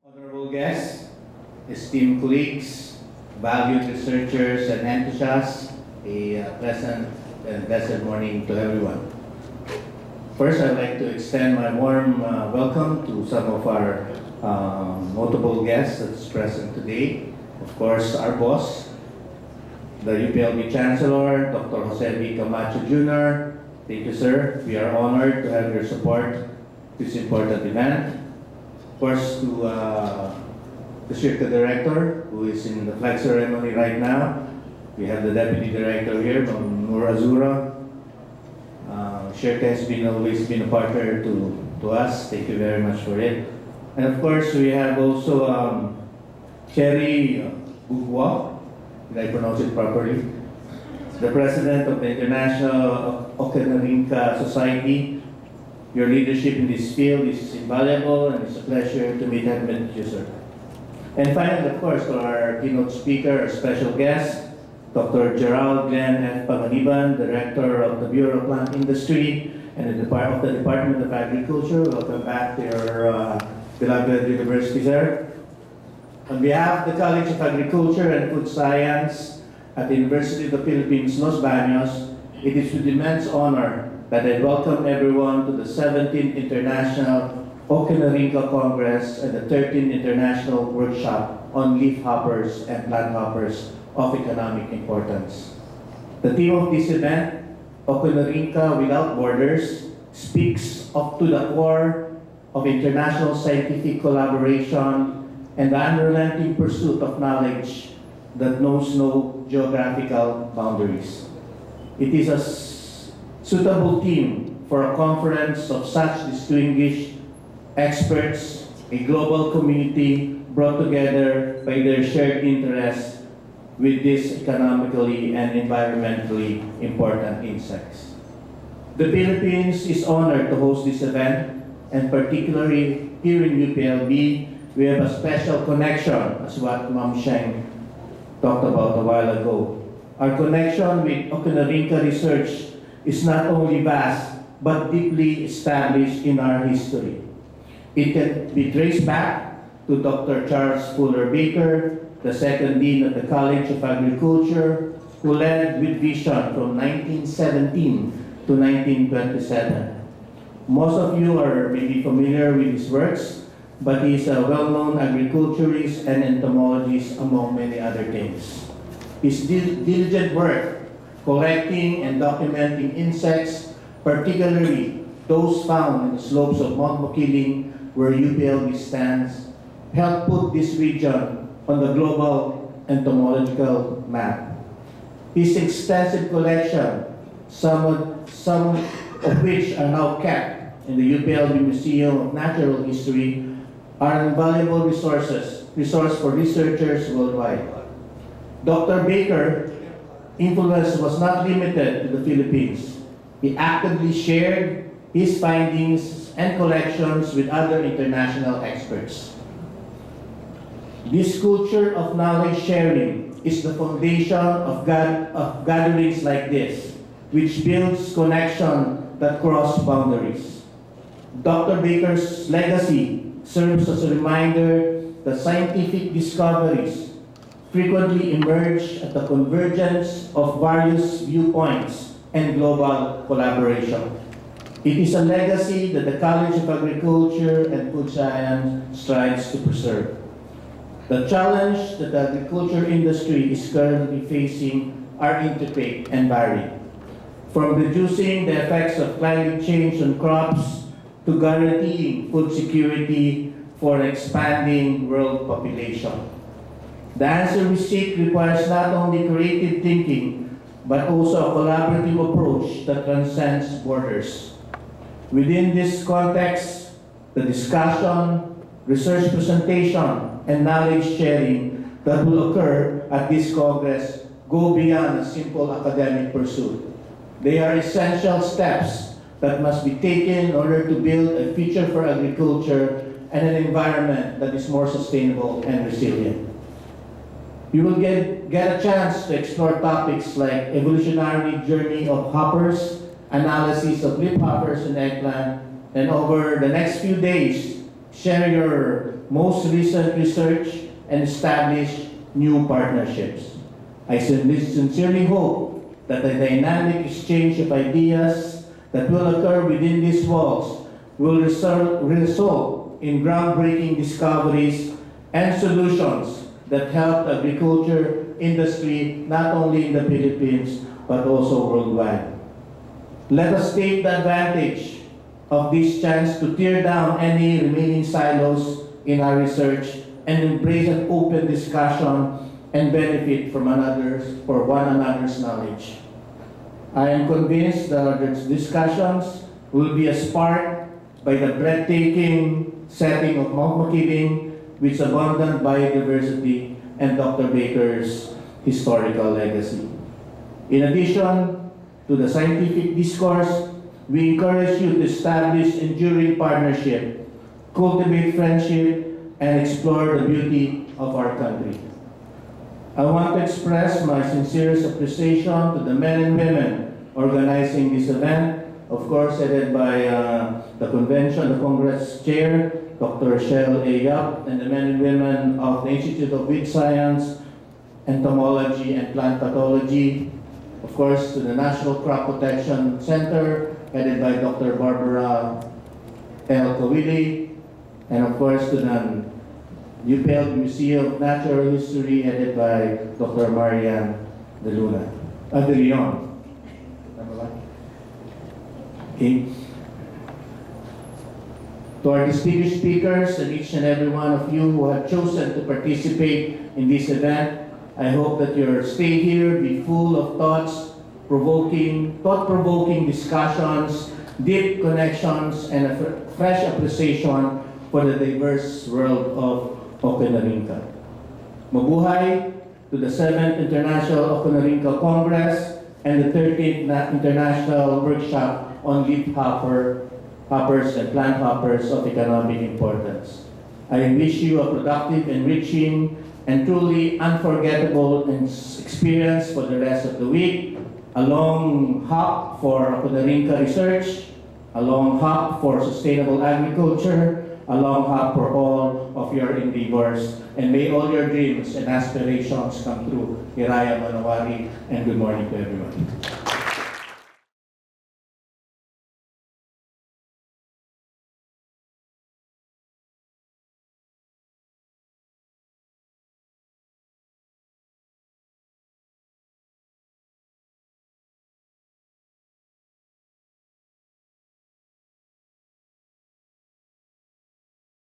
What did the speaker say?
Honorable guests, esteemed colleagues, valued researchers and enthusiasts, a pleasant and blessed morning to everyone. First, I'd like to extend my warm welcome to some of our notable guests that's present today. Of course, our boss, the UPLB Chancellor, Dr. Jose B. Camacho Jr. Thank you, sir. We are honored to have your support this important event. Of course, to the SEARCA Director, who is in the flag ceremony right now. We have the Deputy Director here, Noor Azura. SEARCA has always been a partner to us. Thank you very much for it. And of course, we have also Cherry Bourgeois, did I pronounce it properly? The President of the International Auchenorrhyncha Society. Your leadership in this field is invaluable, and it's a pleasure to meet you, sir. And finally, of course, to our keynote speaker, our special guest, Dr. Gerald Glenn F. Panganiban, Director of the Bureau of Plant Industry and the Department of Agriculture. Welcome back to your beloved university, sir. On behalf of the College of Agriculture and Food Science at the University of the Philippines, Los Baños, it is with immense honor that I welcome everyone to the 17th International Auchenorrhyncha Congress and the 13th International Workshop on Leafhoppers and Planthoppers of Economic Importance. The theme of this event, Auchenorrhyncha Without Borders, speaks to the core of international scientific collaboration and the unrelenting pursuit of knowledge that knows no geographical boundaries. It is a suitable theme for a conference of such distinguished experts, a global community brought together by their shared interests with these economically and environmentally important insects. The Philippines is honored to host this event, and particularly here in UPLB, we have a special connection, as what Ma'am Sheng talked about a while ago. Our connection with Auchenorrhyncha research is not only vast, but deeply established in our history. It can be traced back to Dr. Charles Fuller Baker, the second Dean of the College of Agriculture, who led with vision from 1917 to 1927. Most of you are maybe familiar with his works, but he is a well-known agriculturist and entomologist, among many other things. His diligent work collecting and documenting insects, particularly those found in the slopes of Mount Makiling, where UPLB stands, helped put this region on the global entomological map. His extensive collection, some of which are now kept in the UPLB Museum of Natural History, are an invaluable resource for researchers worldwide. Dr. Baker's influence was not limited to the Philippines. He actively shared his findings and collections with other international experts. This culture of knowledge sharing is the foundation of gatherings like this, which builds connection that cross boundaries. Dr. Baker's legacy serves as a reminder that scientific discoveries frequently emerge at the convergence of various viewpoints and global collaboration. It is a legacy that the College of Agriculture and Food Science strives to preserve. The challenge that the agriculture industry is currently facing are intricate and varied, from reducing the effects of climate change on crops to guaranteeing food security for an expanding world population. The answer we seek requires not only creative thinking, but also a collaborative approach that transcends borders. Within this context, the discussion, research presentation, and knowledge sharing that will occur at this Congress go beyond a simple academic pursuit. They are essential steps that must be taken in order to build a future for agriculture and an environment that is more sustainable and resilient. You will get a chance to explore topics like evolutionary journey of hoppers, analysis of leafhoppers and eggplant, and over the next few days, share your most recent research, and establish new partnerships. I sincerely hope that the dynamic exchange of ideas that will occur within these walls will result in groundbreaking discoveries and solutions that help the agriculture industry not only in the Philippines but also worldwide. Let us take the advantage of this chance to tear down any remaining silos in our research and embrace an open discussion and benefit from one another's knowledge. I am convinced that these discussions will be sparked by the breathtaking setting of Mount Makiling with its abundant biodiversity and Dr. Baker's historical legacy. In addition to the scientific discourse, we encourage you to establish enduring partnership, cultivate friendship, and explore the beauty of our country. I want to express my sincerest appreciation to the men and women organizing this event, of course headed by the Congress Chair, Dr. Shell A. Yap, and the men and women of the Institute of Weed Science, Entomology, and Plant Pathology, of course to the National Crop Protection Center, headed by Dr. Barbara L. Kawili, and of course to the UPLB Museum of Natural History, headed by Dr. Marian De Leon. Okay. To our distinguished speakers and each and every one of you who have chosen to participate in this event, I hope that your stay here be full of thought-provoking discussions, deep connections, and a fresh appreciation for the diverse world of Auchenorrhyncha. Mabuhay to the 7th International Auchenorrhyncha Congress and the 13th International Workshop on Leafhoppers and Planthoppers of economic importance. I wish you a productive, enriching, and truly unforgettable experience for the rest of the week. A long hop for Auchenorrhyncha research, a long hop for sustainable agriculture, a long hop for all of your endeavors, and may all your dreams and aspirations come true. Hiraya Manawari, and good morning to everyone.